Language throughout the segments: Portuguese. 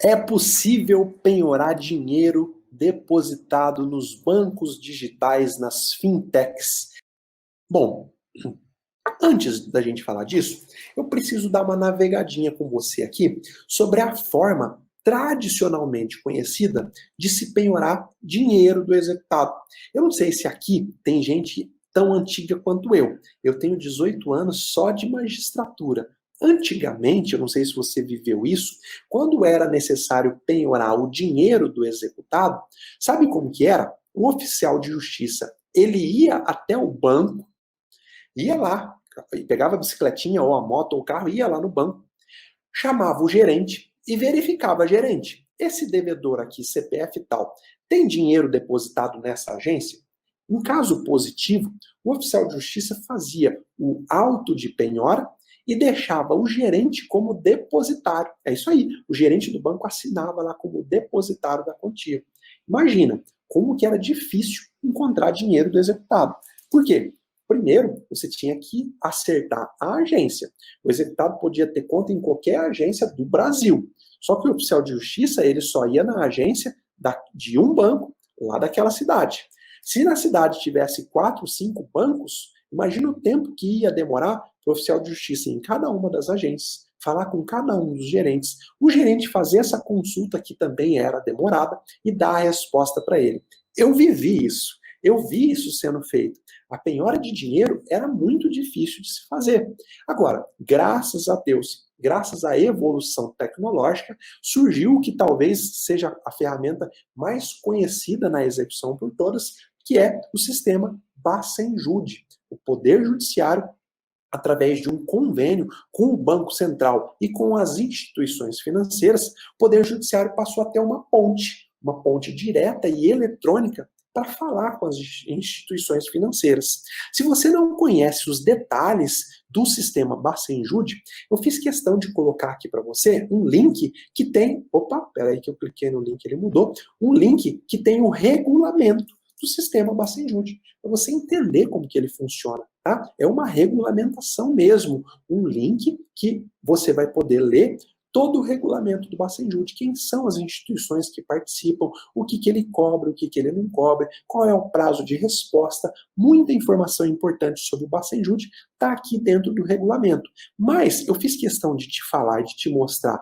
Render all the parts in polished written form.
É possível penhorar dinheiro depositado nos bancos digitais, nas fintechs? Bom, antes da gente falar disso, eu preciso dar uma navegadinha com você aqui sobre a forma tradicionalmente conhecida de se penhorar dinheiro do executado. Eu não sei se aqui tem gente tão antiga quanto eu. Eu tenho 18 anos só de magistratura. Antigamente, eu não sei se você viveu isso, quando era necessário penhorar o dinheiro do executado, sabe como que era? O oficial de justiça, ele ia até o banco, ia lá, pegava a bicicletinha ou a moto ou o carro, ia lá no banco, chamava o gerente e verificava, gerente, esse devedor aqui, CPF e tal, tem dinheiro depositado nessa agência? Em caso positivo, o oficial de justiça fazia o auto de penhora e deixava o gerente como depositário. É isso aí, o gerente do banco assinava lá como depositário da quantia. Imagina como que era difícil encontrar dinheiro do executado. Por quê? Primeiro, você tinha que acertar a agência. O executado podia ter conta em qualquer agência do Brasil. Só que o oficial de justiça, ele só ia na agência de um banco lá daquela cidade. Se na cidade tivesse 4, 5 bancos, imagina o tempo que ia demorar para o oficial de justiça em cada uma das agências, falar com cada um dos gerentes, o gerente fazer essa consulta que também era demorada e dar a resposta para ele. Eu vivi isso. Eu vi isso sendo feito. A penhora de dinheiro era muito difícil de se fazer. Agora, graças a Deus, graças à evolução tecnológica, surgiu o que talvez seja a ferramenta mais conhecida na execução por todas, que é o sistema Bacenjude. O Poder Judiciário, através de um convênio com o Banco Central e com as instituições financeiras, o Poder Judiciário passou a ter uma ponte direta e eletrônica para falar com as instituições financeiras. Se você não conhece os detalhes do sistema Bacenjude, eu fiz questão de colocar aqui para você um link que tem, peraí que eu cliquei no link, ele mudou, um link que tem o regulamento do sistema Bacenjude, para você entender como que ele funciona, tá? É uma regulamentação mesmo, um link que você vai poder ler todo o regulamento do Bacenjude, quem são as instituições que participam, o que ele cobra, o que ele não cobra, qual é o prazo de resposta, muita informação importante sobre o Bacenjude está aqui dentro do regulamento. Mas eu fiz questão de te falar e de te mostrar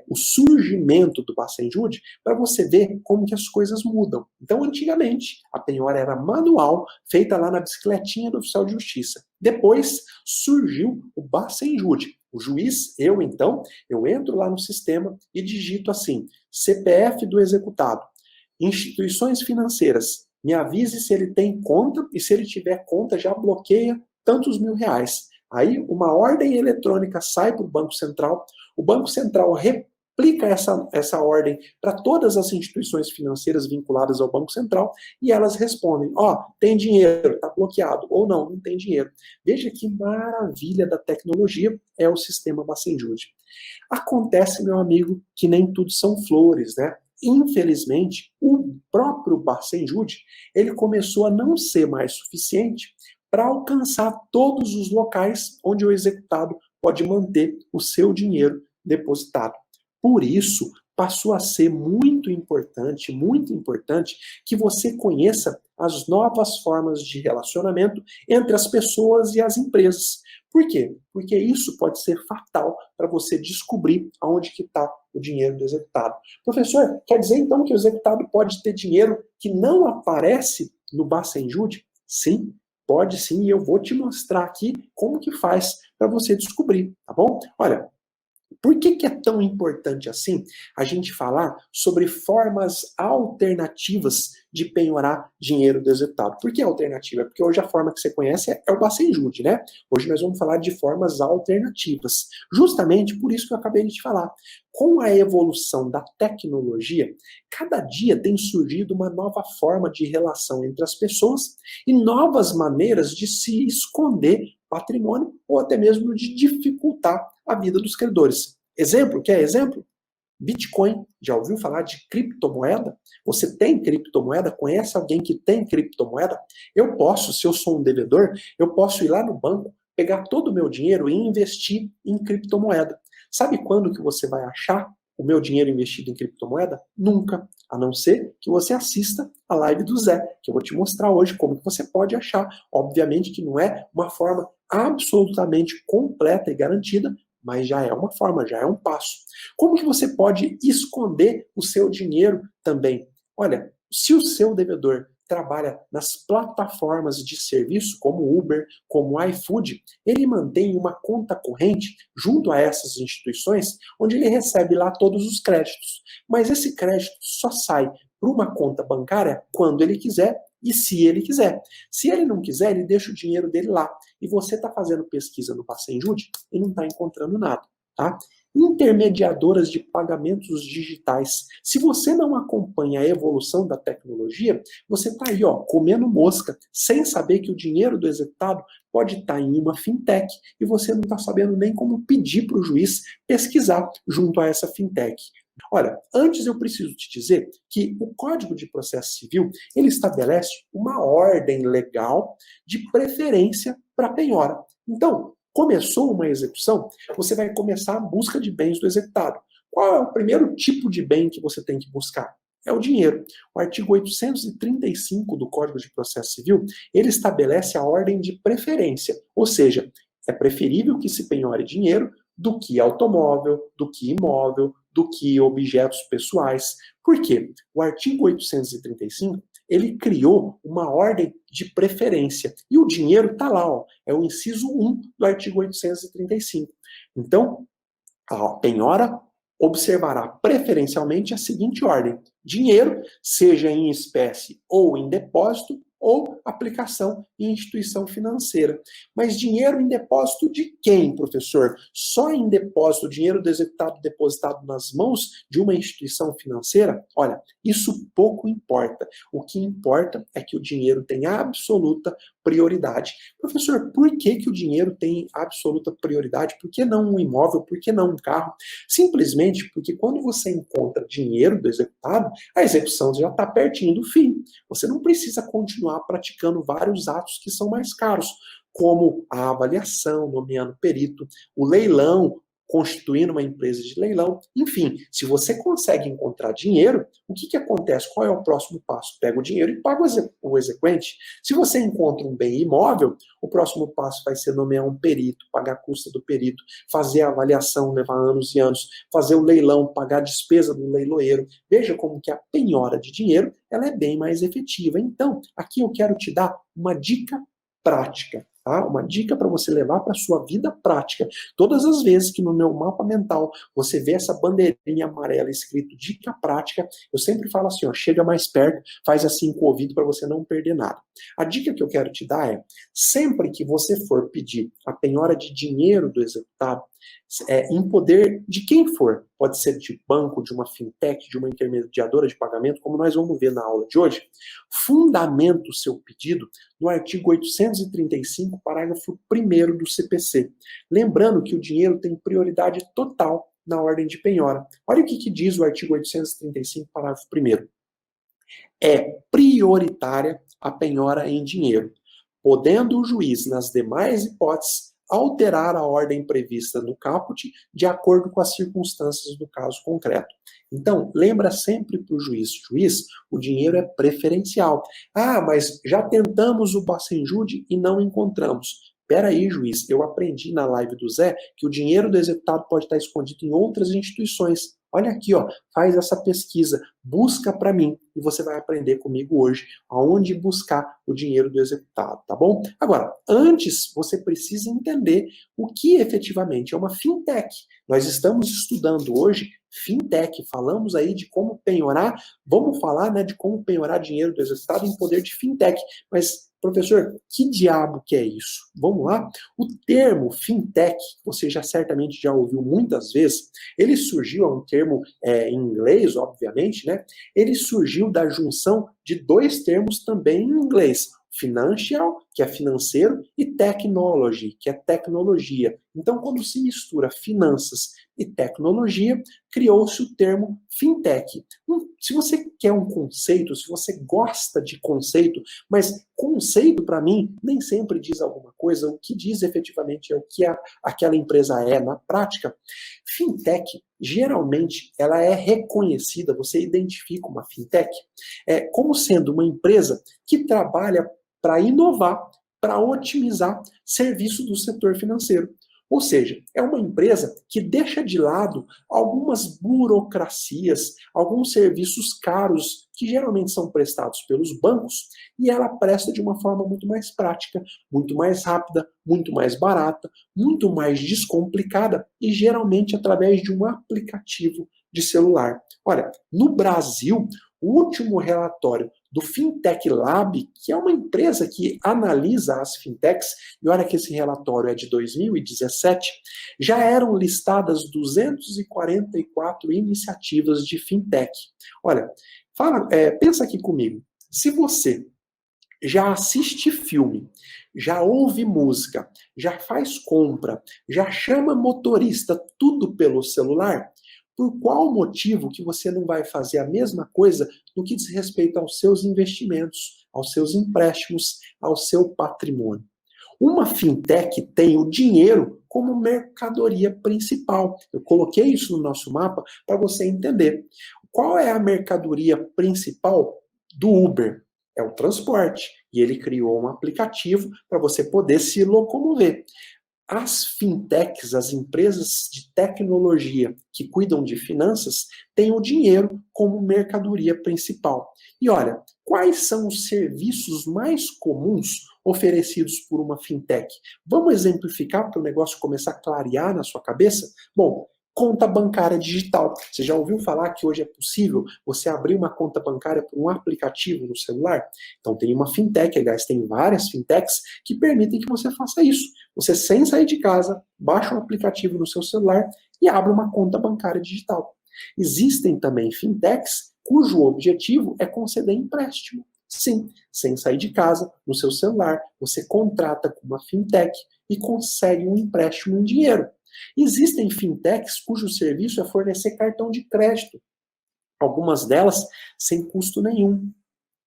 o surgimento do Bacenjude para você ver como que as coisas mudam. Então, antigamente, a penhora era manual, feita lá na bicicletinha do oficial de justiça. Depois surgiu o Bacenjude. O juiz, eu entro lá no sistema e digito assim, CPF do executado, instituições financeiras, me avise se ele tem conta e se ele tiver conta já bloqueia tantos mil reais. Aí uma ordem eletrônica sai para o Banco Central, o Banco Central replica essa ordem para todas as instituições financeiras vinculadas ao Banco Central e elas respondem, tem dinheiro, está bloqueado, ou não tem dinheiro. Veja que maravilha da tecnologia é o sistema Bacenjude. Acontece, meu amigo, que nem tudo são flores, né? Infelizmente, o próprio Bacenjude, ele começou a não ser mais suficiente para alcançar todos os locais onde o executado pode manter o seu dinheiro depositado. Por isso, passou a ser muito importante que você conheça as novas formas de relacionamento entre as pessoas e as empresas. Por quê? Porque isso pode ser fatal para você descobrir aonde que está o dinheiro do executado. Professor, quer dizer então que o executado pode ter dinheiro que não aparece no Bacenjude? Sim, pode sim, e eu vou te mostrar aqui como que faz para você descobrir, tá bom? Olha, por que é tão importante assim a gente falar sobre formas alternativas de penhorar dinheiro do executado? Por que alternativa? Porque hoje a forma que você conhece é o Bacenjude, né? Hoje nós vamos falar de formas alternativas. Justamente por isso que eu acabei de te falar. Com a evolução da tecnologia, cada dia tem surgido uma nova forma de relação entre as pessoas e novas maneiras de se esconder patrimônio ou até mesmo de dificultar a vida dos credores. Exemplo? Quer exemplo? Bitcoin. Já ouviu falar de criptomoeda? Você tem criptomoeda? Conhece alguém que tem criptomoeda? Eu posso, se eu sou um devedor, eu posso ir lá no banco, pegar todo o meu dinheiro e investir em criptomoeda. Sabe quando que você vai achar o meu dinheiro investido em criptomoeda? Nunca, a não ser que você assista a live do Zé, que eu vou te mostrar hoje como que você pode achar. Obviamente que não é uma forma absolutamente completa e garantida, mas já é uma forma, já é um passo. Como que você pode esconder o seu dinheiro também? Olha, se o seu devedor trabalha nas plataformas de serviço, como Uber, como iFood, ele mantém uma conta corrente junto a essas instituições, onde ele recebe lá todos os créditos. Mas esse crédito só sai para uma conta bancária quando ele quiser e se ele quiser. Se ele não quiser, ele deixa o dinheiro dele lá. E você está fazendo pesquisa no Passenjude e não está encontrando nada, tá? Intermediadoras de pagamentos digitais. Se você não acompanha a evolução da tecnologia, você está aí, ó, comendo mosca, sem saber que o dinheiro do executado pode estar em uma fintech e você não está sabendo nem como pedir para o juiz pesquisar junto a essa fintech. Olha, antes eu preciso te dizer que o Código de Processo Civil, ele estabelece uma ordem legal de preferência para penhora. Então, começou uma execução, você vai começar a busca de bens do executado. Qual é o primeiro tipo de bem que você tem que buscar? É o dinheiro. O artigo 835 do Código de Processo Civil, ele estabelece a ordem de preferência, ou seja, é preferível que se penhore dinheiro do que automóvel, do que imóvel, do que objetos pessoais. Por quê? O artigo 835, ele criou uma ordem de preferência. E o dinheiro está lá, ó, é o inciso 1 do artigo 835. Então, a penhora observará preferencialmente a seguinte ordem: dinheiro, seja em espécie ou em depósito, ou aplicação em instituição financeira. Mas dinheiro em depósito de quem, professor? Só em depósito, dinheiro do executado depositado nas mãos de uma instituição financeira? Olha, isso pouco importa. O que importa é que o dinheiro tem absoluta prioridade. Professor, por que que o dinheiro tem absoluta prioridade? Por que não um imóvel? Por que não um carro? Simplesmente porque quando você encontra dinheiro do executado, a execução já está pertinho do fim. Você não precisa continuar praticando vários atos que são mais caros, como a avaliação, nomeando perito, o leilão, constituindo uma empresa de leilão. Enfim, se você consegue encontrar dinheiro, o que que acontece? Qual é o próximo passo? Pega o dinheiro e paga o exequente. Se você encontra um bem imóvel, o próximo passo vai ser nomear um perito, pagar a custa do perito, fazer a avaliação, levar anos e anos, fazer o leilão, pagar a despesa do leiloeiro. Veja como que a penhora de dinheiro, ela é bem mais efetiva. Então, aqui eu quero te dar uma dica prática. Tá? Uma dica para você levar para a sua vida prática. Todas as vezes que no meu mapa mental você vê essa bandeirinha amarela escrito dica prática, eu sempre falo assim, ó, chega mais perto, faz assim com o ouvido para você não perder nada. A dica que eu quero te dar é, sempre que você for pedir a penhora de dinheiro do executado, em poder de quem for, pode ser de banco, de uma fintech, de uma intermediadora de pagamento, como nós vamos ver na aula de hoje, fundamenta o seu pedido no artigo 835, parágrafo 1º do CPC. Lembrando que o dinheiro tem prioridade total na ordem de penhora. Olha o que diz o artigo 835, parágrafo 1º. É prioritária a penhora em dinheiro, podendo o juiz, nas demais hipóteses, alterar a ordem prevista no caput de acordo com as circunstâncias do caso concreto. Então, lembra sempre para o juiz, o dinheiro é preferencial. Ah, mas já tentamos o Passenjude e não encontramos. Peraí, juiz, eu aprendi na live do Zé que o dinheiro do executado pode estar escondido em outras instituições. Olha aqui, ó, faz essa pesquisa, busca para mim e você vai aprender comigo hoje aonde buscar o dinheiro do executado, tá bom? Agora, antes você precisa entender o que efetivamente é uma fintech. Nós estamos estudando hoje fintech, falamos aí de como penhorar, vamos falar, né, de como penhorar dinheiro do executado em poder de fintech, mas professor, que diabo que é isso? Vamos lá? O termo fintech, você já certamente já ouviu muitas vezes, ele surgiu, é um termo em inglês, obviamente, né? Ele surgiu da junção de dois termos também em inglês, financial, que é financeiro, e technology, que é tecnologia. Então, quando se mistura finanças e tecnologia, criou-se o termo fintech. Se você quer um conceito, se você gosta de conceito, mas conceito para mim nem sempre diz alguma coisa, o que diz efetivamente é o que aquela empresa é na prática. Fintech, geralmente, ela é reconhecida, você identifica uma fintech como sendo uma empresa que trabalha para inovar, para otimizar serviço do setor financeiro. Ou seja, é uma empresa que deixa de lado algumas burocracias, alguns serviços caros que geralmente são prestados pelos bancos e ela presta de uma forma muito mais prática, muito mais rápida, muito mais barata, muito mais descomplicada e geralmente através de um aplicativo de celular. Olha, no Brasil, o último relatório do Fintech Lab, que é uma empresa que analisa as fintechs, e olha que esse relatório é de 2017, já eram listadas 244 iniciativas de fintech. Olha, pensa aqui comigo. Se você já assiste filme, já ouve música, já faz compra, já chama motorista, tudo pelo celular, por qual motivo que você não vai fazer a mesma coisa no que diz respeito aos seus investimentos, aos seus empréstimos, ao seu patrimônio? Uma fintech tem o dinheiro como mercadoria principal. Eu coloquei isso no nosso mapa para você entender. Qual é a mercadoria principal do Uber? É o transporte. E ele criou um aplicativo para você poder se locomover. As fintechs, as empresas de tecnologia que cuidam de finanças, têm o dinheiro como mercadoria principal. E olha, quais são os serviços mais comuns oferecidos por uma fintech? Vamos exemplificar para o negócio começar a clarear na sua cabeça? Bom, conta bancária digital. Você já ouviu falar que hoje é possível você abrir uma conta bancária por um aplicativo no celular? Então tem uma fintech, aliás, tem várias fintechs que permitem que você faça isso. Você, sem sair de casa, baixa um aplicativo no seu celular e abre uma conta bancária digital. Existem também fintechs cujo objetivo é conceder empréstimo. Sim, sem sair de casa, no seu celular, você contrata com uma fintech e consegue um empréstimo em dinheiro. Existem fintechs cujo serviço é fornecer cartão de crédito. Algumas delas sem custo nenhum,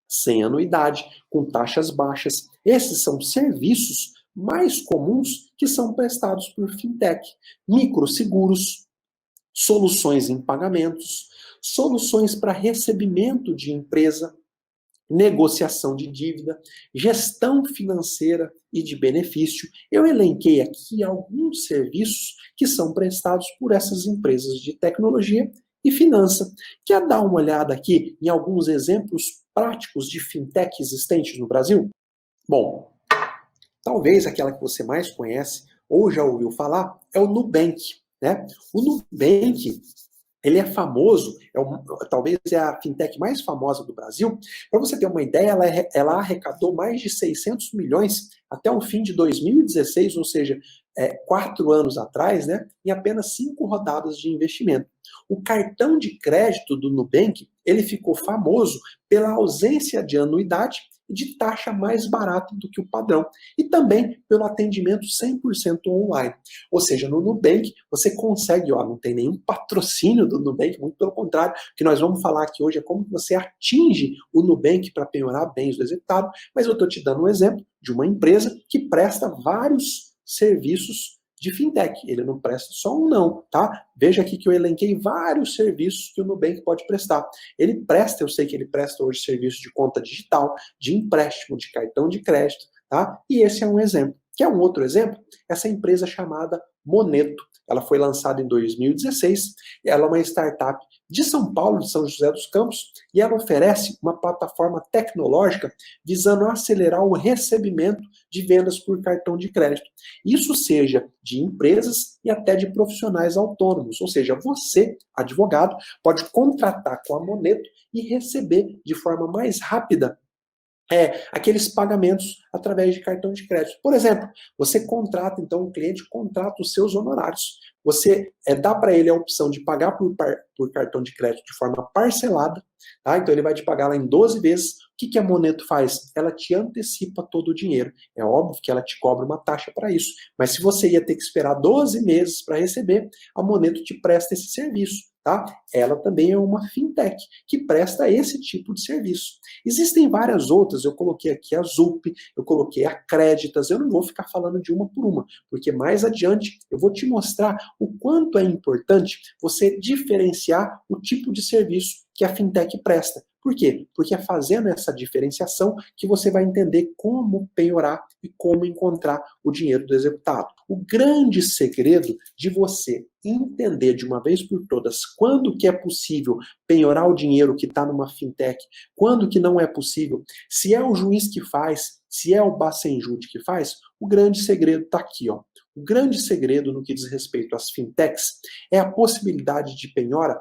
sem anuidade, com taxas baixas. Esses são serviços mais comuns que são prestados por fintech. Microseguros, soluções em pagamentos, soluções para recebimento de empresa, negociação de dívida, gestão financeira e de benefício. Eu elenquei aqui alguns serviços que são prestados por essas empresas de tecnologia e finança. Quer dar uma olhada aqui em alguns exemplos práticos de fintech existentes no Brasil? Bom, talvez aquela que você mais conhece ou já ouviu falar é o Nubank, né? O Nubank, ele é famoso, talvez é a fintech mais famosa do Brasil. Para você ter uma ideia, ela arrecadou mais de 600 milhões até o fim de 2016, ou seja, 4 anos atrás, né, em apenas 5 rodadas de investimento. O cartão de crédito do Nubank, ele ficou famoso pela ausência de anuidade e de taxa mais barata do que o padrão. E também pelo atendimento 100% online. Ou seja, no Nubank você consegue, não tem nenhum patrocínio do Nubank, muito pelo contrário, o que nós vamos falar aqui hoje é como você atinge o Nubank para penhorar bens do executado, mas eu estou te dando um exemplo de uma empresa que presta vários serviços de fintech. Ele não presta só um não, tá? Veja aqui que eu elenquei vários serviços que o Nubank pode prestar. Ele presta, eu sei que ele presta hoje serviço de conta digital, de empréstimo, de cartão de crédito, tá? E esse é um exemplo. Quer um outro exemplo? Essa empresa chamada Moneto. Ela foi lançada em 2016, ela é uma startup de São Paulo, de São José dos Campos, e ela oferece uma plataforma tecnológica visando acelerar o recebimento de vendas por cartão de crédito. Isso seja de empresas e até de profissionais autônomos, ou seja, você, advogado, pode contratar com a Moneto e receber de forma mais rápida aqueles pagamentos através de cartão de crédito. Por exemplo, você contrata, então, o cliente contrata os seus honorários. Você dá para ele a opção de pagar por cartão de crédito de forma parcelada, tá? Então ele vai te pagar lá em 12 vezes. O que a Moneto faz? Ela te antecipa todo o dinheiro. É óbvio que ela te cobra uma taxa para isso, mas se você ia ter que esperar 12 meses para receber, a Moneto te presta esse serviço. Tá? Ela também é uma fintech que presta esse tipo de serviço. Existem várias outras, eu coloquei aqui a Zup, eu coloquei a Créditas, eu não vou ficar falando de uma por uma, porque mais adiante eu vou te mostrar o quanto é importante você diferenciar o tipo de serviço que a fintech presta. Por quê? Porque é fazendo essa diferenciação que você vai entender como penhorar e como encontrar o dinheiro do executado. O grande segredo de você entender de uma vez por todas quando que é possível penhorar o dinheiro que está numa fintech, quando que não é possível, se é o juiz que faz, se é o Bacenjude que faz, o grande segredo está aqui, ó. O grande segredo no que diz respeito às fintechs é a possibilidade de penhora,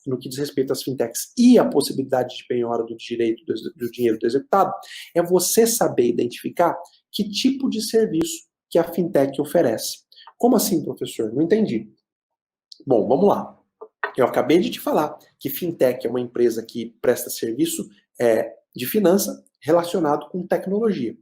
no que diz respeito às fintechs e a possibilidade de penhora do direito do dinheiro do executado, é você saber identificar que tipo de serviço que a fintech oferece. Como assim, professor? Não entendi. Bom, vamos lá. Eu acabei de te falar que fintech é uma empresa que presta serviço de finança relacionado com tecnologia.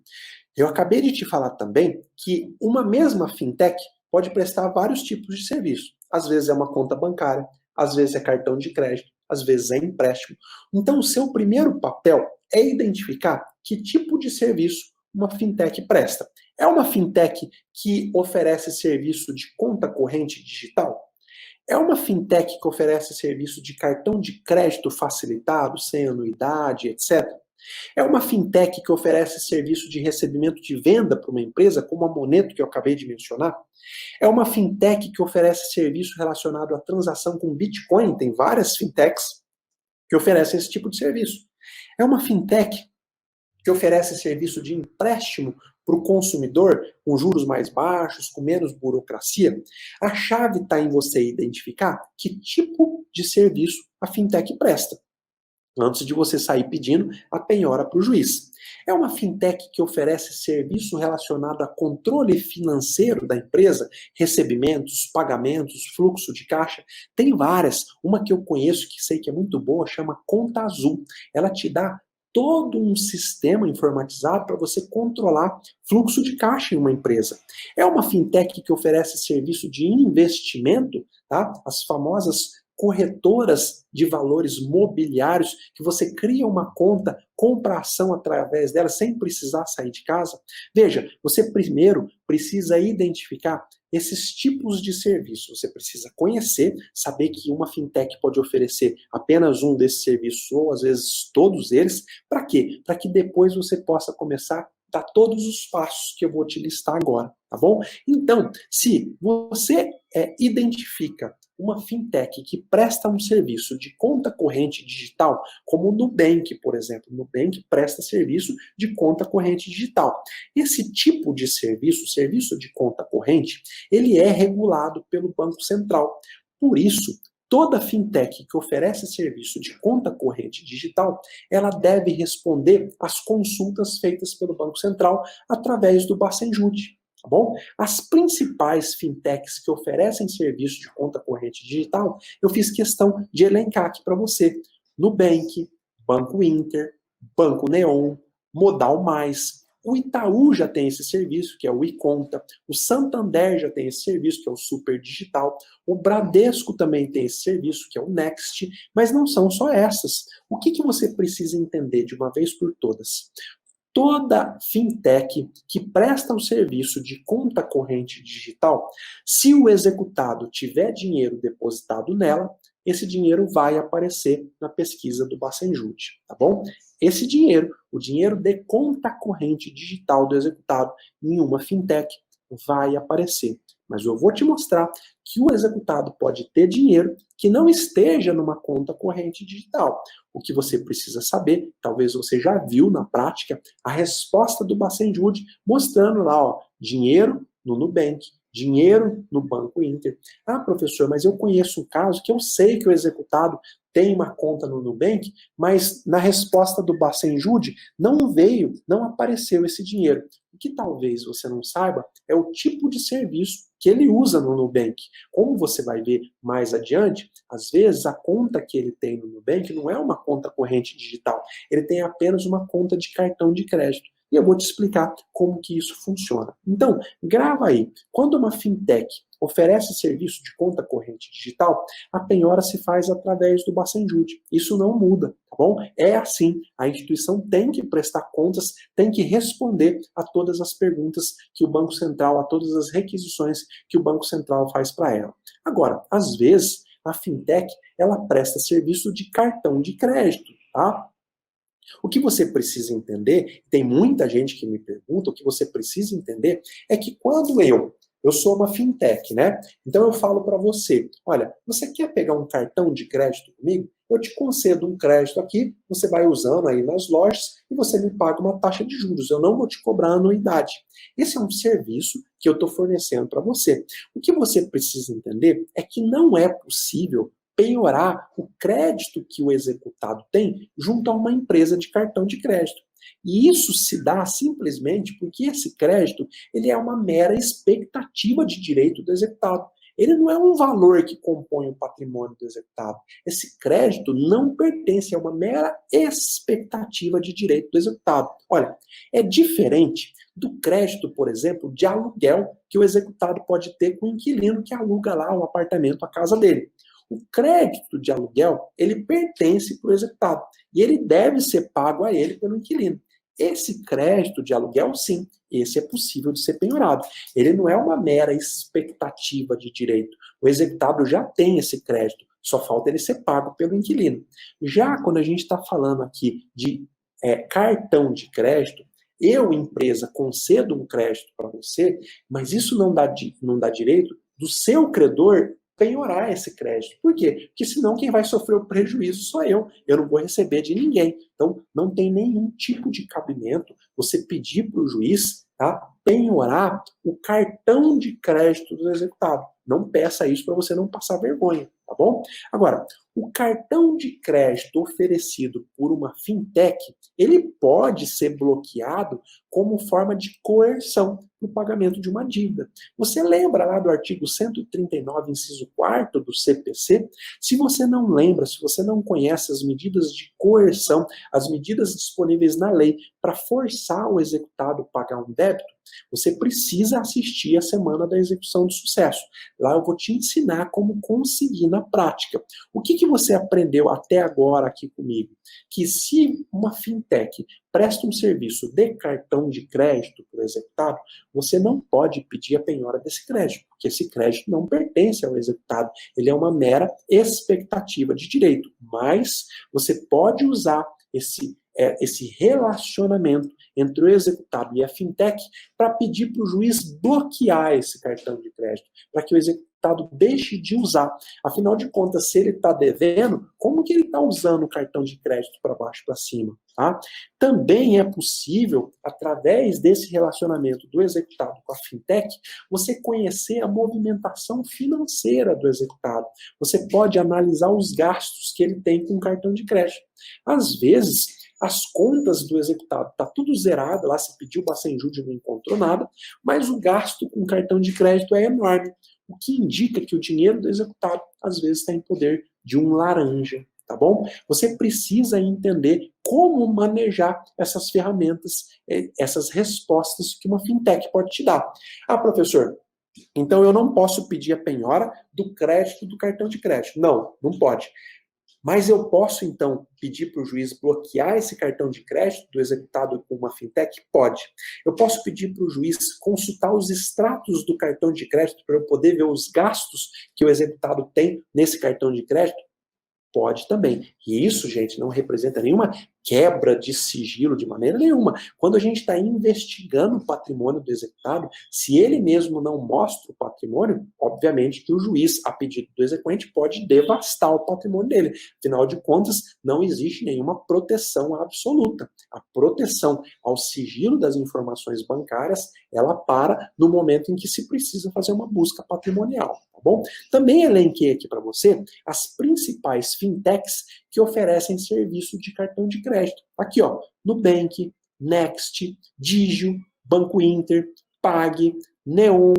Eu acabei de te falar também que uma mesma fintech pode prestar vários tipos de serviço. Às vezes é uma conta bancária, às vezes é cartão de crédito, às vezes é empréstimo. Então, o seu primeiro papel é identificar que tipo de serviço uma fintech presta. É uma fintech que oferece serviço de conta corrente digital? É uma fintech que oferece serviço de cartão de crédito facilitado, sem anuidade, etc. É uma fintech que oferece serviço de recebimento de venda para uma empresa, como a Moneto, que eu acabei de mencionar. É uma fintech que oferece serviço relacionado à transação com Bitcoin. Tem várias fintechs que oferecem esse tipo de serviço. É uma fintech que oferece serviço de empréstimo para o consumidor, com juros mais baixos, com menos burocracia. A chave está em você identificar que tipo de serviço a fintech presta, antes de você sair pedindo a penhora para o juiz. É uma fintech que oferece serviço relacionado a controle financeiro da empresa, recebimentos, pagamentos, fluxo de caixa. Tem várias. Uma que eu conheço, que sei que é muito boa, chama Conta Azul. Ela te dá todo um sistema informatizado para você controlar fluxo de caixa em uma empresa. É uma fintech que oferece serviço de investimento, tá? As famosas corretoras de valores mobiliários, que você cria uma conta, compra ação através dela, sem precisar sair de casa. Veja, você primeiro precisa identificar esses tipos de serviço. Você precisa conhecer, saber que uma fintech pode oferecer apenas um desses serviços, ou às vezes todos eles. Para quê? Para que depois você possa começar a dar todos os passos que eu vou te listar agora, tá bom? Então, se você identifica uma fintech que presta um serviço de conta corrente digital, como o Nubank, por exemplo. O Nubank presta serviço de conta corrente digital. Esse tipo de serviço, serviço de conta corrente, ele é regulado pelo Banco Central. Por isso, toda fintech que oferece serviço de conta corrente digital, ela deve responder às consultas feitas pelo Banco Central através do Bacenjude. Tá bom? As principais fintechs que oferecem serviço de conta corrente digital, eu fiz questão de elencar aqui para você. Nubank, Banco Inter, Banco Neon, Modal Mais. O Itaú já tem esse serviço, que é o iConta. O Santander já tem esse serviço, que é o Super Digital. O Bradesco também tem esse serviço, que é o Next. Mas não são só essas. O que você precisa entender de uma vez por todas? Toda fintech que presta um serviço de conta corrente digital, se o executado tiver dinheiro depositado nela, esse dinheiro vai aparecer na pesquisa do Bacenjude, tá bom? Esse dinheiro, o dinheiro de conta corrente digital do executado em uma fintech, vai aparecer. Mas eu vou te mostrar que o executado pode ter dinheiro que não esteja numa conta corrente digital. O que você precisa saber, talvez você já viu na prática, a resposta do Bacenjude mostrando lá, ó, dinheiro no Nubank, dinheiro no Banco Inter. Ah, professor, mas eu conheço um caso que eu sei que o executado tem uma conta no Nubank, mas na resposta do Bacenjude não veio, não apareceu esse dinheiro. O que talvez você não saiba é o tipo de serviço que ele usa no Nubank. Como você vai ver mais adiante, às vezes a conta que ele tem no Nubank não é uma conta corrente digital, ele tem apenas uma conta de cartão de crédito. E eu vou te explicar como que isso funciona. Então, grava aí. Quando uma fintech oferece serviço de conta corrente digital, a penhora se faz através do Bacenjude. Isso não muda, tá bom? É assim. A instituição tem que prestar contas, tem que responder a todas as perguntas que o Banco Central, a todas as requisições que o Banco Central faz para ela. Agora, às vezes, a fintech, ela presta serviço de cartão de crédito, tá? O que você precisa entender, tem muita gente que me pergunta, o que você precisa entender é que quando eu sou uma fintech, né? Então eu falo para você, olha, você quer pegar um cartão de crédito comigo? Eu te concedo um crédito aqui, você vai usando aí nas lojas e você me paga uma taxa de juros. Eu não vou te cobrar anuidade. Esse é um serviço que eu estou fornecendo para você. O que você precisa entender é que não é possível penhorar o crédito que o executado tem junto a uma empresa de cartão de crédito. E isso se dá simplesmente porque esse crédito ele é uma mera expectativa de direito do executado. Ele não é um valor que compõe o patrimônio do executado. Esse crédito não pertence a uma mera expectativa de direito do executado. Olha, é diferente do crédito, por exemplo, de aluguel que o executado pode ter com o inquilino que aluga lá um apartamento, a casa dele. O crédito de aluguel, ele pertence para o executado e ele deve ser pago a ele pelo inquilino. Esse crédito de aluguel, sim, esse é possível de ser penhorado. Ele não é uma mera expectativa de direito. O executado já tem esse crédito, só falta ele ser pago pelo inquilino. Já quando a gente está falando aqui de cartão de crédito, eu, empresa, concedo um crédito para você, mas isso não dá direito do seu credor penhorar esse crédito. Por quê? Porque senão quem vai sofrer o prejuízo sou eu. Eu não vou receber de ninguém. Então, não tem nenhum tipo de cabimento você pedir para o juiz, tá, penhorar o cartão de crédito do executado. Não peça isso para você não passar vergonha, tá bom? Agora, o cartão de crédito oferecido por uma fintech, ele pode ser bloqueado como forma de coerção no pagamento de uma dívida. Você lembra lá do artigo 139, inciso 4º do CPC? Se você não lembra, se você não conhece as medidas de coerção, as medidas disponíveis na lei para forçar o executado a pagar um débito, você precisa assistir a Semana da Execução de Sucesso. Lá eu vou te ensinar como conseguir na prática. O que você aprendeu até agora aqui comigo? Que se uma fintech presta um serviço de cartão de crédito para o executado, você não pode pedir a penhora desse crédito, porque esse crédito não pertence ao executado. Ele é uma mera expectativa de direito. Mas você pode usar esse relacionamento entre o executado e a fintech para pedir para o juiz bloquear esse cartão de crédito, para que o executado deixe de usar. Afinal de contas, se ele está devendo, como que ele está usando o cartão de crédito para baixo para cima? Tá? Também é possível, através desse relacionamento do executado com a fintech, você conhecer a movimentação financeira do executado. Você pode analisar os gastos que ele tem com o cartão de crédito. Às vezes, as contas do executado está tudo zerado, lá se pediu Bacenjude e não encontrou nada, mas o gasto com cartão de crédito é enorme, o que indica que o dinheiro do executado às vezes está em poder de um laranja, tá bom? Você precisa entender como manejar essas ferramentas, essas respostas que uma fintech pode te dar. Ah, professor, então eu não posso pedir a penhora do crédito do cartão de crédito. Não, não pode. Mas eu posso, então, pedir para o juiz bloquear esse cartão de crédito do executado com uma fintech? Pode. Eu posso pedir para o juiz consultar os extratos do cartão de crédito para eu poder ver os gastos que o executado tem nesse cartão de crédito? Pode também. E isso, gente, não representa nenhuma quebra de sigilo de maneira nenhuma. Quando a gente está investigando o patrimônio do executado, se ele mesmo não mostra o patrimônio, obviamente que o juiz, a pedido do exequente, pode devastar o patrimônio dele. Afinal de contas, não existe nenhuma proteção absoluta. A proteção ao sigilo das informações bancárias, ela para no momento em que se precisa fazer uma busca patrimonial, tá bom? Também elenquei aqui para você as principais fintechs que oferecem serviço de cartão de crédito. Aqui, ó, Nubank, Next, Digio, Banco Inter, Pag, Neon,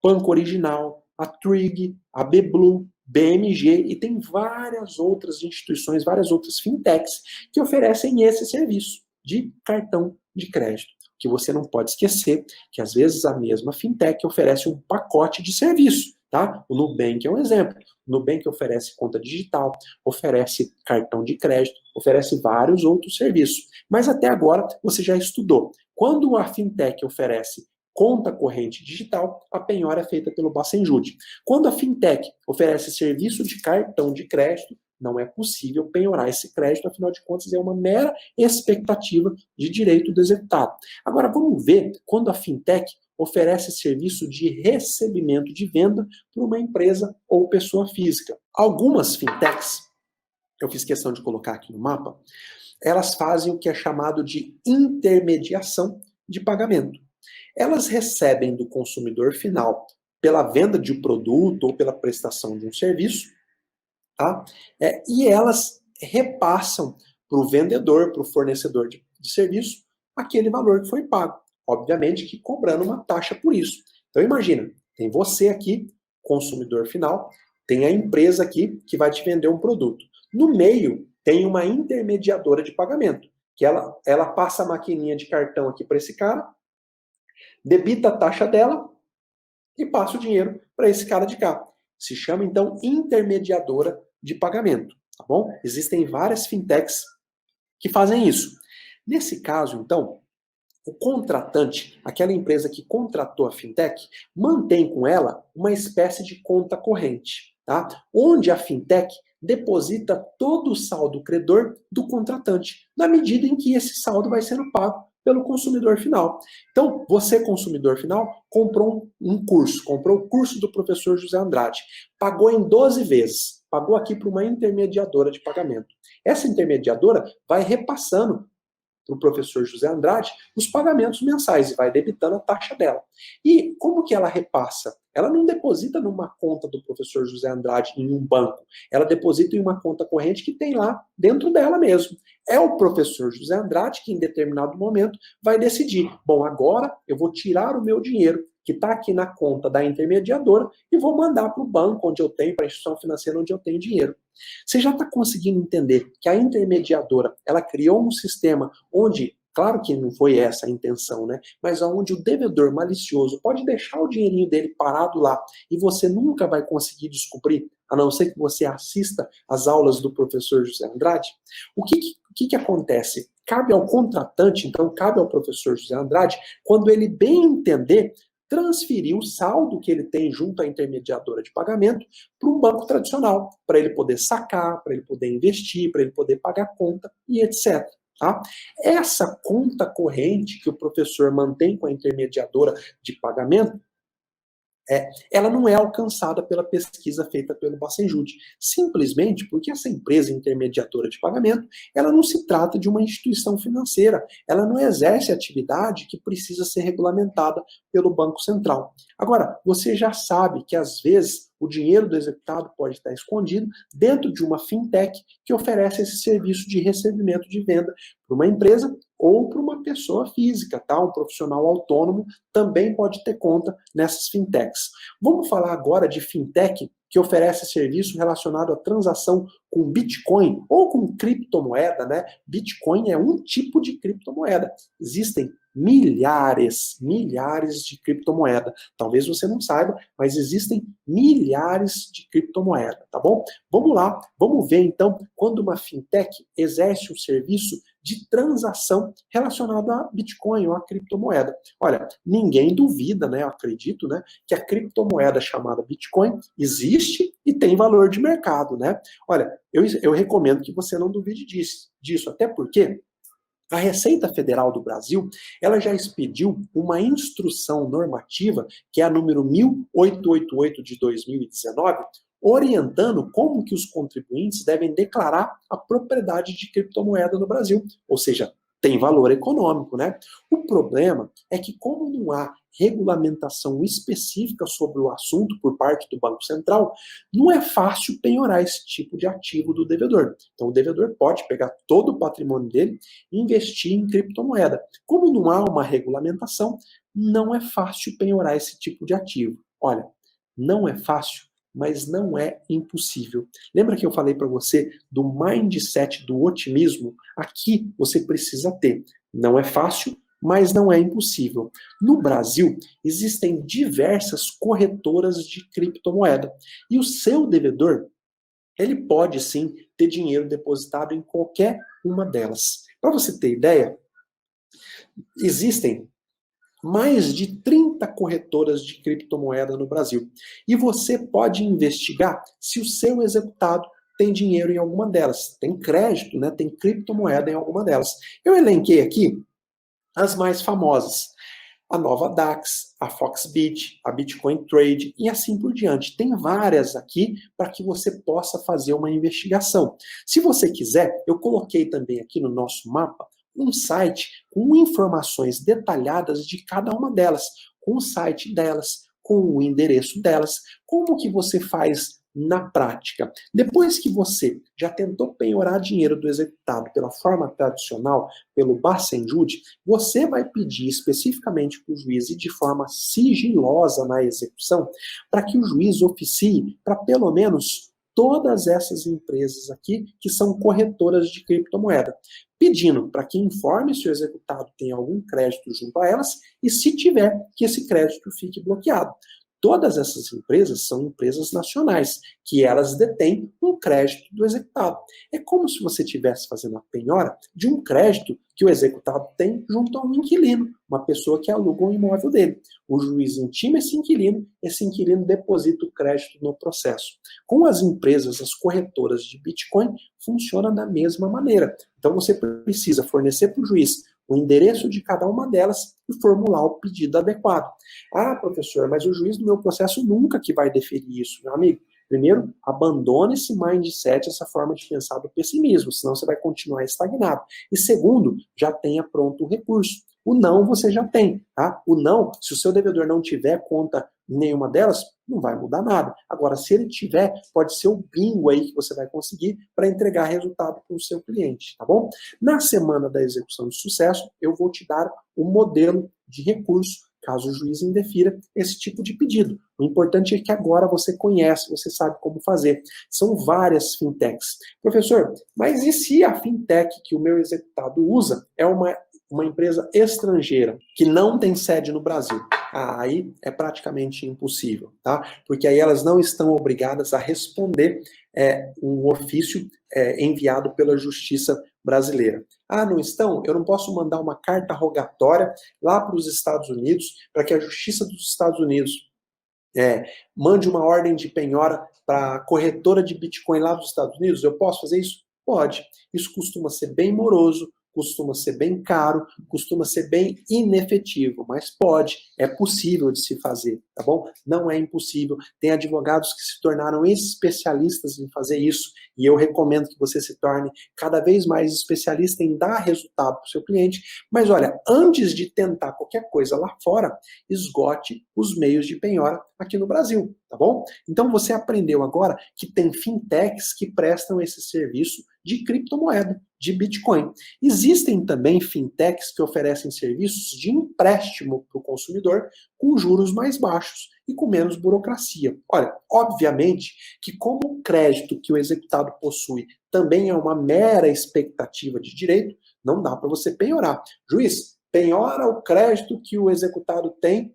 Banco Original, a Trig, a BBlue, BMG e tem várias outras instituições, várias outras fintechs que oferecem esse serviço de cartão de crédito. Que você não pode esquecer que às vezes a mesma fintech oferece um pacote de serviço, tá? O Nubank é um exemplo. O Nubank oferece conta digital, oferece cartão de crédito, oferece vários outros serviços. Mas até agora você já estudou. Quando a fintech oferece conta corrente digital, a penhora é feita pelo Bacenjude. Quando a fintech oferece serviço de cartão de crédito, não é possível penhorar esse crédito, afinal de contas é uma mera expectativa de direito do executado. Agora vamos ver quando a fintech oferece serviço de recebimento de venda para uma empresa ou pessoa física. Algumas fintechs, eu fiz questão de colocar aqui no mapa, elas fazem o que é chamado de intermediação de pagamento. Elas recebem do consumidor final pela venda de um produto ou pela prestação de um serviço, tá? E elas repassam para o vendedor, para o fornecedor de serviço, aquele valor que foi pago. Obviamente que cobrando uma taxa por isso. Então imagina, tem você aqui, consumidor final, tem a empresa aqui que vai te vender um produto. No meio tem uma intermediadora de pagamento, que ela passa a maquininha de cartão aqui para esse cara, debita a taxa dela e passa o dinheiro para esse cara de cá. Se chama, então, intermediadora de pagamento, tá bom? Existem várias fintechs que fazem isso. Nesse caso, então, o contratante, aquela empresa que contratou a fintech, mantém com ela uma espécie de conta corrente, tá? Onde a fintech deposita todo o saldo credor do contratante, na medida em que esse saldo vai sendo pago pelo consumidor final. Então, você, consumidor final, comprou um curso, comprou o curso do professor José Andrade, pagou em 12 vezes, pagou aqui para uma intermediadora de pagamento. Essa intermediadora vai repassando para o professor José Andrade os pagamentos mensais e vai debitando a taxa dela. E como que ela repassa? Ela não deposita numa conta do professor José Andrade em um banco. Ela deposita em uma conta corrente que tem lá dentro dela mesmo. É o professor José Andrade que em determinado momento vai decidir, bom, agora eu vou tirar o meu dinheiro que está aqui na conta da intermediadora e vou mandar para o banco onde eu tenho, para a instituição financeira onde eu tenho dinheiro. Você já está conseguindo entender que a intermediadora, ela criou um sistema onde, claro que não foi essa a intenção, né? Mas onde o devedor malicioso pode deixar o dinheirinho dele parado lá e você nunca vai conseguir descobrir, a não ser que você assista às aulas do professor José Andrade. O que acontece? Cabe ao contratante, então cabe ao professor José Andrade, quando ele bem entender, transferir o saldo que ele tem junto à intermediadora de pagamento para um banco tradicional, para ele poder sacar, para ele poder investir, para ele poder pagar conta e etc. Tá? Essa conta corrente que o professor mantém com a intermediadora de pagamento, ela não é alcançada pela pesquisa feita pelo Bacenjude, simplesmente porque essa empresa intermediadora de pagamento, ela não se trata de uma instituição financeira, ela não exerce atividade que precisa ser regulamentada pelo Banco Central. Agora, você já sabe que às vezes o dinheiro do executado pode estar escondido dentro de uma fintech que oferece esse serviço de recebimento de venda para uma empresa ou para uma pessoa física, tá? Um profissional autônomo também pode ter conta nessas fintechs. Vamos falar agora de fintech que oferece serviço relacionado à transação com Bitcoin ou com criptomoeda, né? Bitcoin é um tipo de criptomoeda. Existem milhares de criptomoeda. Talvez você não saiba, mas existem milhares de criptomoeda, tá bom? Vamos lá, vamos ver então quando uma fintech exerce um serviço de transação relacionado a Bitcoin ou a criptomoeda. Olha, ninguém duvida, né, eu acredito, né, que a criptomoeda chamada Bitcoin existe e tem valor de mercado, né? Olha, eu recomendo que você não duvide disso, até porque a Receita Federal do Brasil, ela já expediu uma instrução normativa, que é a número 1888 de 2019, orientando como que os contribuintes devem declarar a propriedade de criptomoeda no Brasil. Ou seja, tem valor econômico, né? O problema é que, como não há regulamentação específica sobre o assunto por parte do Banco Central, não é fácil penhorar esse tipo de ativo do devedor. Então, o devedor pode pegar todo o patrimônio dele e investir em criptomoeda. Como não há uma regulamentação, não é fácil penhorar esse tipo de ativo. Olha, não é fácil, mas não é impossível. Lembra que eu falei para você do mindset do otimismo? Aqui você precisa ter. Não é fácil, mas não é impossível. No Brasil, existem diversas corretoras de criptomoeda. E o seu devedor, ele pode sim ter dinheiro depositado em qualquer uma delas. Para você ter ideia, existem mais de 30 corretoras de criptomoeda no Brasil. E você pode investigar se o seu executado tem dinheiro em alguma delas. Tem crédito, né? Tem criptomoeda em alguma delas. Eu elenquei aqui as mais famosas. A Nova Dax, a Foxbit, a Bitcoin Trade e assim por diante. Tem várias aqui para que você possa fazer uma investigação. Se você quiser, eu coloquei também aqui no nosso mapa um site com informações detalhadas de cada uma delas, com o site delas, com o endereço delas, como que você faz na prática. Depois que você já tentou penhorar dinheiro do executado pela forma tradicional, pelo Bacen-Jude, você vai pedir especificamente para o juiz e de forma sigilosa na execução, para que o juiz oficie para pelo menos todas essas empresas aqui que são corretoras de criptomoeda, pedindo para que informe se o executado tem algum crédito junto a elas e, se tiver, que esse crédito fique bloqueado. Todas essas empresas são empresas nacionais, que elas detêm um crédito do executado. É como se você estivesse fazendo a penhora de um crédito que o executado tem junto a um inquilino, uma pessoa que aluga um imóvel dele. O juiz intima esse inquilino deposita o crédito no processo. Com as empresas, as corretoras de Bitcoin, funciona da mesma maneira. Então você precisa fornecer para o juiz o endereço de cada uma delas e formular o pedido adequado. Ah, professor, mas o juiz do meu processo nunca que vai deferir isso, meu amigo. Primeiro, abandone esse mindset, essa forma de pensar do pessimismo, senão você vai continuar estagnado. E segundo, já tenha pronto o recurso. O não você já tem, tá? O não, se o seu devedor não tiver conta em nenhuma delas, não vai mudar nada. Agora, se ele tiver, pode ser o bingo aí que você vai conseguir para entregar resultado para o seu cliente, tá bom? Na semana da execução de sucesso, eu vou te dar o modelo de recurso, caso o juiz indefira esse tipo de pedido. O importante é que agora você conhece, você sabe como fazer. São várias fintechs. Professor, mas e se a fintech que o meu executado usa é uma empresa estrangeira, que não tem sede no Brasil? Aí é praticamente impossível, tá? Porque aí elas não estão obrigadas a responder um ofício enviado pela Justiça brasileira. Ah, não estão? Eu não posso mandar uma carta rogatória lá para os Estados Unidos para que a Justiça dos Estados Unidos mande uma ordem de penhora para a corretora de Bitcoin lá dos Estados Unidos? Eu posso fazer isso? Pode. Isso costuma ser bem moroso, costuma ser bem caro, costuma ser bem inefetivo, mas pode, é possível de se fazer, tá bom? Não é impossível. Tem advogados que se tornaram especialistas em fazer isso, e eu recomendo que você se torne cada vez mais especialista em dar resultado para o seu cliente. Mas olha, antes de tentar qualquer coisa lá fora, esgote os meios de penhora aqui no Brasil, tá bom? Então você aprendeu agora que tem fintechs que prestam esse serviço de criptomoeda, de Bitcoin. Existem também fintechs que oferecem serviços de empréstimo para o consumidor com juros mais baixos e com menos burocracia. Olha, obviamente que como o crédito que o executado possui também é uma mera expectativa de direito, não dá para você penhorar. Juiz, penhora o crédito que o executado tem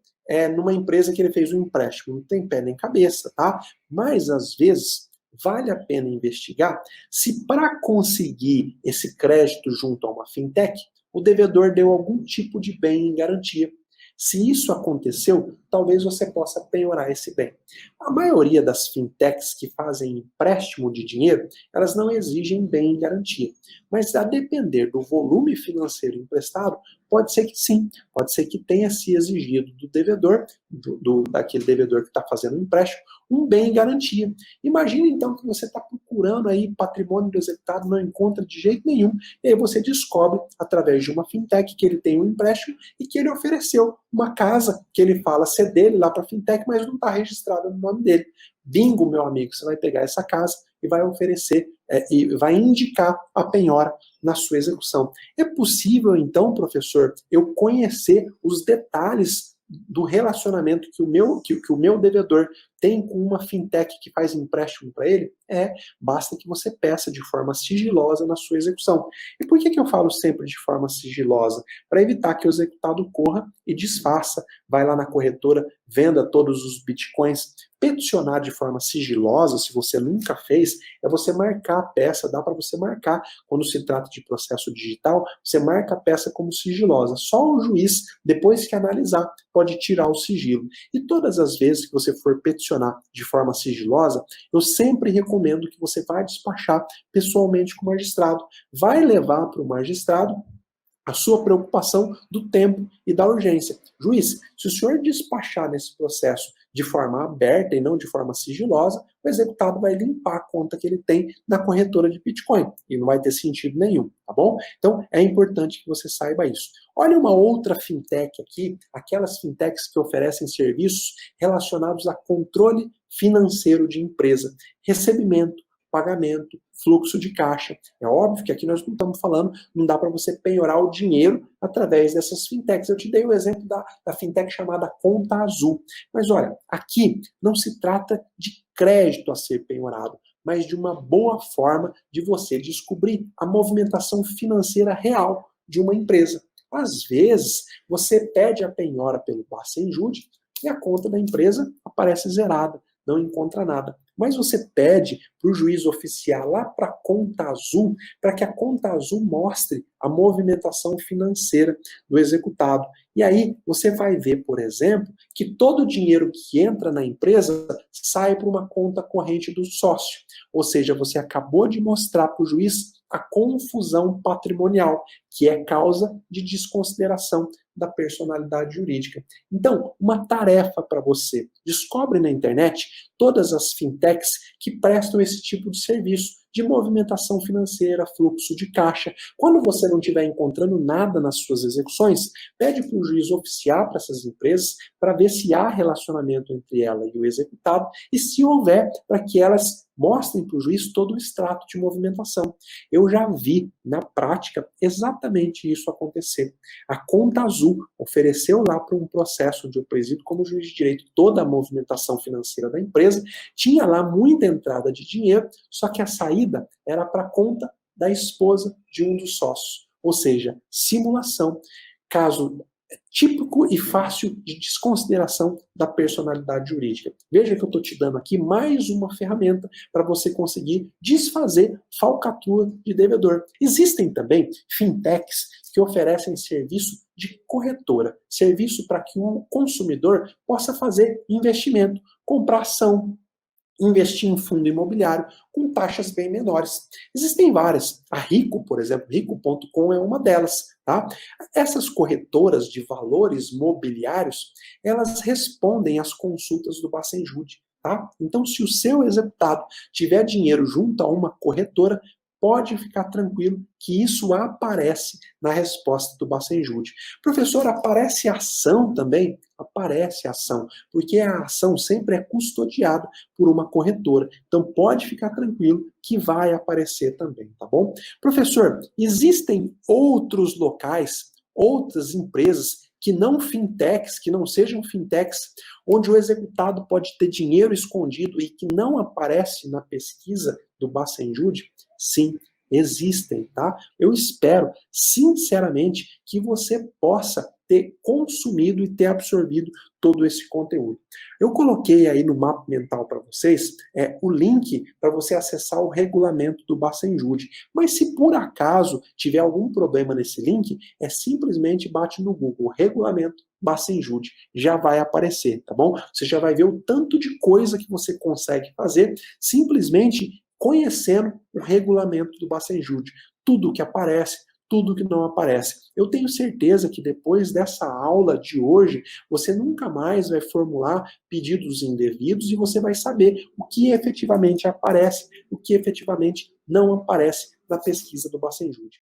numa empresa que ele fez um empréstimo. Não tem pé nem cabeça, tá? Mas, às vezes, vale a pena investigar se, para conseguir esse crédito junto a uma fintech, o devedor deu algum tipo de bem em garantia. Se isso aconteceu, talvez você possa penhorar esse bem. A maioria das fintechs que fazem empréstimo de dinheiro, elas não exigem bem em garantia. Mas a depender do volume financeiro emprestado, pode ser que sim, pode ser que tenha se exigido do devedor, daquele devedor que está fazendo o empréstimo, um bem em garantia. Imagina então que você está procurando aí patrimônio do executado, não encontra de jeito nenhum, e aí você descobre, através de uma fintech, que ele tem um empréstimo e que ele ofereceu uma casa que ele fala ser dele lá para a fintech, mas não está registrada no nome dele. Bingo, meu amigo, você vai pegar essa casa e vai oferecer, e vai indicar a penhora na sua execução. É possível, então, professor, eu conhecer os detalhes do relacionamento que o meu devedor tem com uma fintech que faz empréstimo para ele? Basta que você peça de forma sigilosa na sua execução. E por que eu falo sempre de forma sigilosa? Para evitar que o executado corra e desfaça, vai lá na corretora, venda todos os bitcoins. Peticionar de forma sigilosa, se você nunca fez, é você marcar a peça, dá para você marcar. Quando se trata de processo digital, você marca a peça como sigilosa. Só o juiz, depois que analisar, pode tirar o sigilo. E todas as vezes que você for peticionar de forma sigilosa, eu sempre recomendo que você vá despachar pessoalmente com o magistrado. Vai levar para o magistrado a sua preocupação do tempo e da urgência. Juiz, se o senhor despachar nesse processo de forma aberta e não de forma sigilosa, o executado vai limpar a conta que ele tem na corretora de Bitcoin e não vai ter sentido nenhum, tá bom? Então, é importante que você saiba isso. Olha uma outra fintech aqui, aquelas fintechs que oferecem serviços relacionados a controle financeiro de empresa, recebimento, pagamento, fluxo de caixa. É óbvio que aqui nós não estamos falando, não dá para você penhorar o dinheiro através dessas fintechs. Eu te dei o exemplo da fintech chamada Conta Azul. Mas olha, aqui não se trata de crédito a ser penhorado, mas de uma boa forma de você descobrir a movimentação financeira real de uma empresa. Às vezes, você pede a penhora pelo Bacen-Jude e a conta da empresa aparece zerada, não encontra nada. Mas você pede para o juiz oficiar lá para a Conta Azul, para que a Conta Azul mostre a movimentação financeira do executado. E aí você vai ver, por exemplo, que todo o dinheiro que entra na empresa sai para uma conta corrente do sócio. Ou seja, você acabou de mostrar para o juiz a confusão patrimonial, que é causa de desconsideração da personalidade jurídica. Então, uma tarefa para você. Descobre na internet todas as fintechs que prestam esse tipo de serviço de movimentação financeira, fluxo de caixa. Quando você não estiver encontrando nada nas suas execuções, pede para o juiz oficiar para essas empresas para ver se há relacionamento entre ela e o executado e, se houver, para que elas mostrem para o juiz todo o extrato de movimentação. Eu já vi, na prática, exatamente isso acontecer. A Conta Azul ofereceu lá para um processo onde eu presido como juiz de direito toda a movimentação financeira da empresa, tinha lá muita entrada de dinheiro, só que a saída era para a conta da esposa de um dos sócios. Ou seja, simulação. Caso típico e fácil de desconsideração da personalidade jurídica. Veja que eu estou te dando aqui mais uma ferramenta para você conseguir desfazer falcatrua de devedor. Existem também fintechs que oferecem serviço de corretora, serviço para que o consumidor possa fazer investimento, comprar ação, investir em fundo imobiliário com taxas bem menores. Existem várias. A Rico, por exemplo, Rico.com é uma delas. Tá? Essas corretoras de valores mobiliários, elas respondem às consultas do Bacen-Jude. Tá? Então, se o seu executado tiver dinheiro junto a uma corretora, pode ficar tranquilo que isso aparece na resposta do Bacen-Jude. Professor, aparece ação também? Aparece ação, porque a ação sempre é custodiada por uma corretora. Então pode ficar tranquilo que vai aparecer também, tá bom? Professor, existem outros locais, outras empresas que não fintechs, que não sejam fintechs, onde o executado pode ter dinheiro escondido e que não aparece na pesquisa do Bacen-Jude? Sim, existem, tá? Eu espero, sinceramente, que você possa ter consumido e ter absorvido todo esse conteúdo. Eu coloquei aí no mapa mental para vocês o link para você acessar o regulamento do Bacenjude. Mas se por acaso tiver algum problema nesse link, simplesmente bate no Google, regulamento Bacenjude, já vai aparecer, tá bom? Você já vai ver o tanto de coisa que você consegue fazer simplesmente conhecendo o regulamento do Bacenjude. Tudo que aparece, tudo que não aparece. Eu tenho certeza que depois dessa aula de hoje, você nunca mais vai formular pedidos indevidos e você vai saber o que efetivamente aparece, o que efetivamente não aparece na pesquisa do Bacenjude.